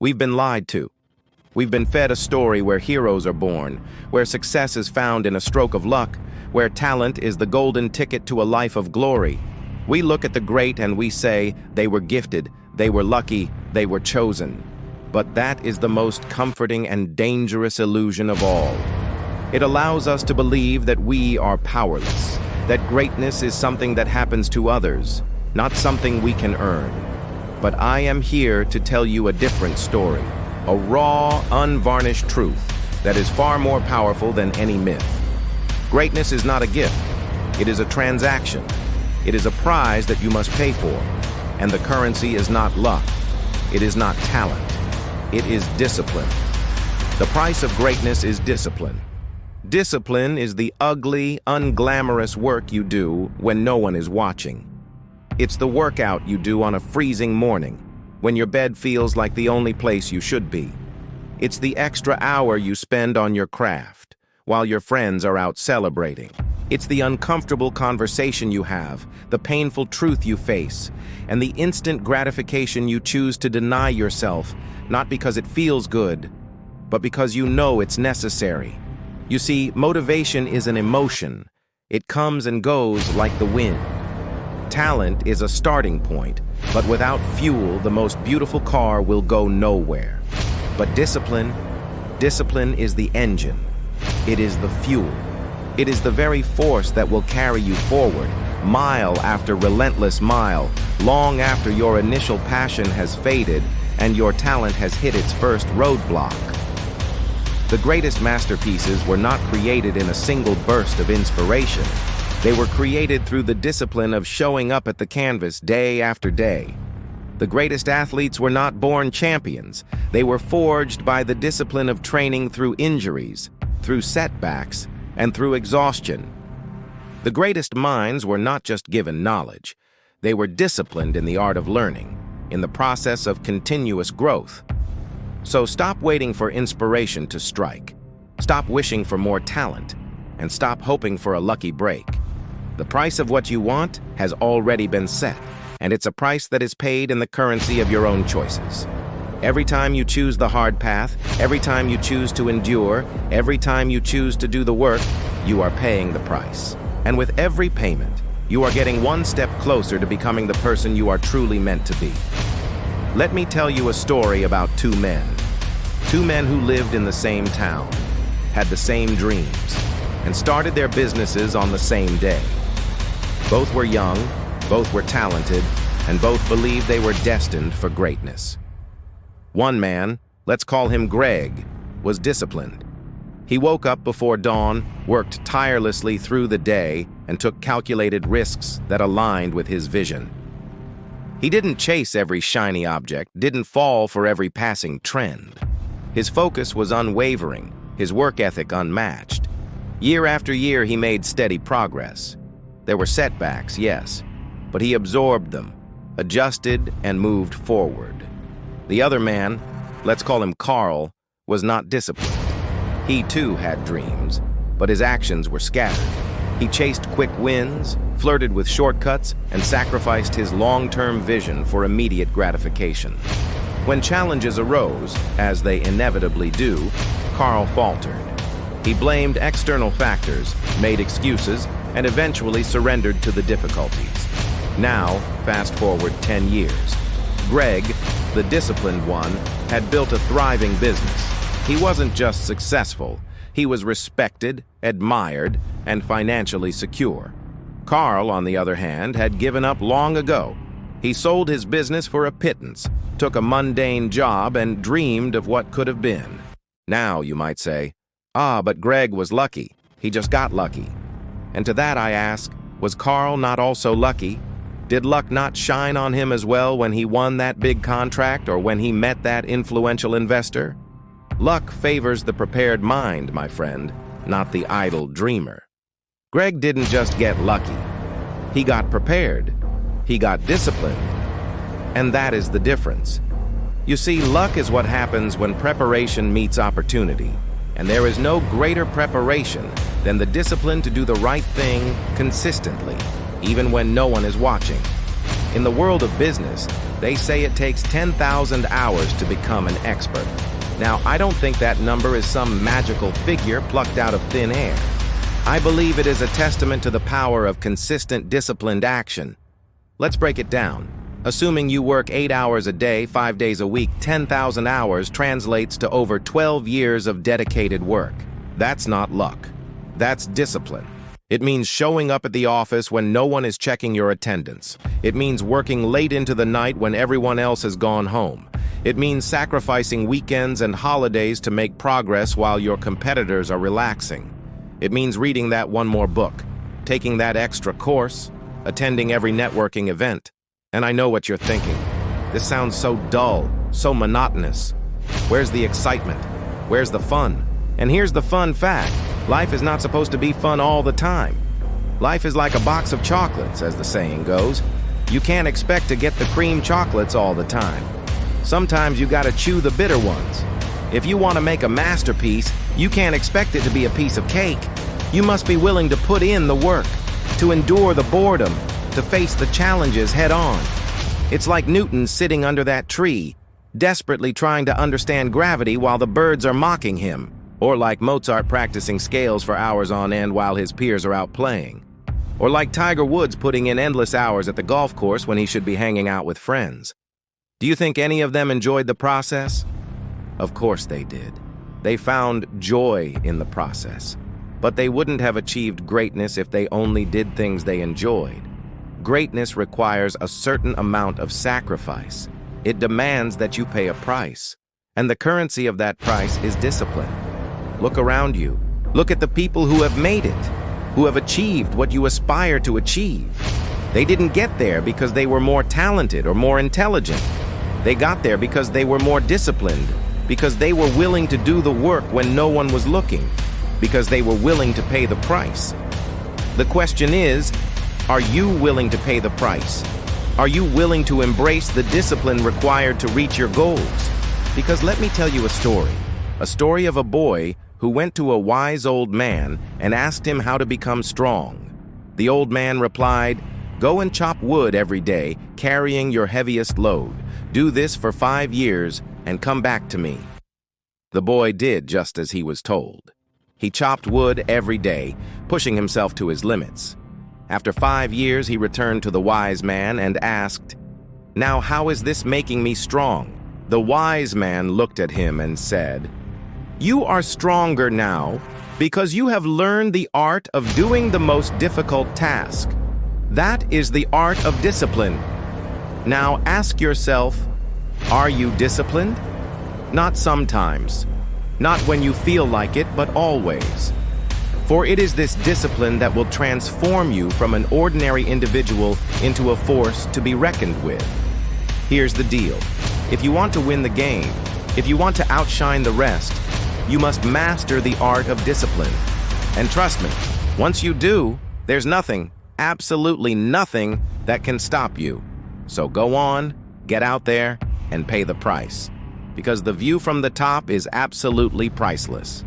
We've been lied to. We've been fed a story where heroes are born, where success is found in a stroke of luck, where talent is the golden ticket to a life of glory. We look at the great and we say, they were gifted, they were lucky, they were chosen. But that is the most comforting and dangerous illusion of all. It allows us to believe that we are powerless, that greatness is something that happens to others, not something we can earn. But I am here to tell you a different story, a raw, unvarnished truth that is far more powerful than any myth. Greatness is not a gift. It is a transaction. It is a prize that you must pay for. And the currency is not luck. It is not talent. It is discipline. The price of greatness is discipline. Discipline is the ugly, unglamorous work you do when no one is watching. It's the workout you do on a freezing morning, when your bed feels like the only place you should be. It's the extra hour you spend on your craft, while your friends are out celebrating. It's the uncomfortable conversation you have, the painful truth you face, and the instant gratification you choose to deny yourself, not because it feels good, but because you know it's necessary. You see, motivation is an emotion. It comes and goes like the wind. Talent is a starting point, but without fuel, the most beautiful car will go nowhere. But discipline is the engine. It is the fuel. It is the very force that will carry you forward, mile after relentless mile, long after your initial passion has faded and your talent has hit its first roadblock. The greatest masterpieces were not created in a single burst of inspiration. They were created through the discipline of showing up at the canvas day after day. The greatest athletes were not born champions. They were forged by the discipline of training through injuries, through setbacks, and through exhaustion. The greatest minds were not just given knowledge. They were disciplined in the art of learning, in the process of continuous growth. So stop waiting for inspiration to strike. Stop wishing for more talent, and stop hoping for a lucky break. The price of what you want has already been set, and it's a price that is paid in the currency of your own choices. Every time you choose the hard path, every time you choose to endure, every time you choose to do the work, you are paying the price. And with every payment, you are getting one step closer to becoming the person you are truly meant to be. Let me tell you a story about two men. Two men who lived in the same town, had the same dreams, and started their businesses on the same day. Both were young, both were talented, and both believed they were destined for greatness. One man, let's call him Greg, was disciplined. He woke up before dawn, worked tirelessly through the day, and took calculated risks that aligned with his vision. He didn't chase every shiny object, didn't fall for every passing trend. His focus was unwavering, his work ethic unmatched. Year after year, he made steady progress. There were setbacks, yes, but he absorbed them, adjusted, and moved forward. The other man, let's call him Carl, was not disciplined. He too had dreams, but his actions were scattered. He chased quick wins, flirted with shortcuts, and sacrificed his long-term vision for immediate gratification. When challenges arose, as they inevitably do, Carl faltered. He blamed external factors, made excuses, and eventually surrendered to the difficulties. Now, fast forward 10 years. Greg, the disciplined one, had built a thriving business. He wasn't just successful, he was respected, admired, and financially secure. Carl, on the other hand, had given up long ago. He sold his business for a pittance, took a mundane job, and dreamed of what could have been. Now, you might say, but Greg was lucky. He just got lucky. And to that I ask, was Carl not also lucky? Did luck not shine on him as well when he won that big contract or when he met that influential investor? Luck favors the prepared mind, my friend, not the idle dreamer. Greg didn't just get lucky. He got prepared. He got disciplined. And that is the difference. You see, luck is what happens when preparation meets opportunity. And there is no greater preparation than the discipline to do the right thing consistently, even when no one is watching. In the world of business, they say it takes 10,000 hours to become an expert. Now, I don't think that number is some magical figure plucked out of thin air. I believe it is a testament to the power of consistent, disciplined action. Let's break it down. Assuming you work 8 hours a day, 5 days a week, 10,000 hours translates to over 12 years of dedicated work. That's not luck. That's discipline. It means showing up at the office when no one is checking your attendance. It means working late into the night when everyone else has gone home. It means sacrificing weekends and holidays to make progress while your competitors are relaxing. It means reading that one more book, taking that extra course, attending every networking event. And I know what you're thinking. This sounds so dull, so monotonous. Where's the excitement? Where's the fun? And here's the fun fact. Life is not supposed to be fun all the time. Life is like a box of chocolates, as the saying goes. You can't expect to get the cream chocolates all the time. Sometimes you gotta chew the bitter ones. If you want to make a masterpiece, you can't expect it to be a piece of cake. You must be willing to put in the work, to endure the boredom, to face the challenges head on. It's like Newton sitting under that tree, desperately trying to understand gravity while the birds are mocking him, or like Mozart practicing scales for hours on end while his peers are out playing, or like Tiger Woods putting in endless hours at the golf course when he should be hanging out with friends. Do you think any of them enjoyed the process? Of course they did. They found joy in the process. But they wouldn't have achieved greatness if they only did things they enjoyed. Greatness requires a certain amount of sacrifice. It demands that you pay a price. And the currency of that price is discipline. Look around you. Look at the people who have made it, who have achieved what you aspire to achieve. They didn't get there because they were more talented or more intelligent. They got there because they were more disciplined, because they were willing to do the work when no one was looking, because they were willing to pay the price. The question is, are you willing to pay the price? Are you willing to embrace the discipline required to reach your goals? Because let me tell you a story of a boy who went to a wise old man and asked him how to become strong. The old man replied, "Go and chop wood every day, carrying your heaviest load. Do this for 5 years and come back to me." The boy did just as he was told. He chopped wood every day, pushing himself to his limits. After 5 years, he returned to the wise man and asked, "Now how is this making me strong?" The wise man looked at him and said, "You are stronger now because you have learned the art of doing the most difficult task. That is the art of discipline. Now ask yourself, are you disciplined? Not sometimes. Not when you feel like it, but always. For it is this discipline that will transform you from an ordinary individual into a force to be reckoned with. Here's the deal. If you want to win the game, if you want to outshine the rest, you must master the art of discipline. And trust me, once you do, there's nothing, absolutely nothing, that can stop you. So go on, get out there, and pay the price. Because the view from the top is absolutely priceless.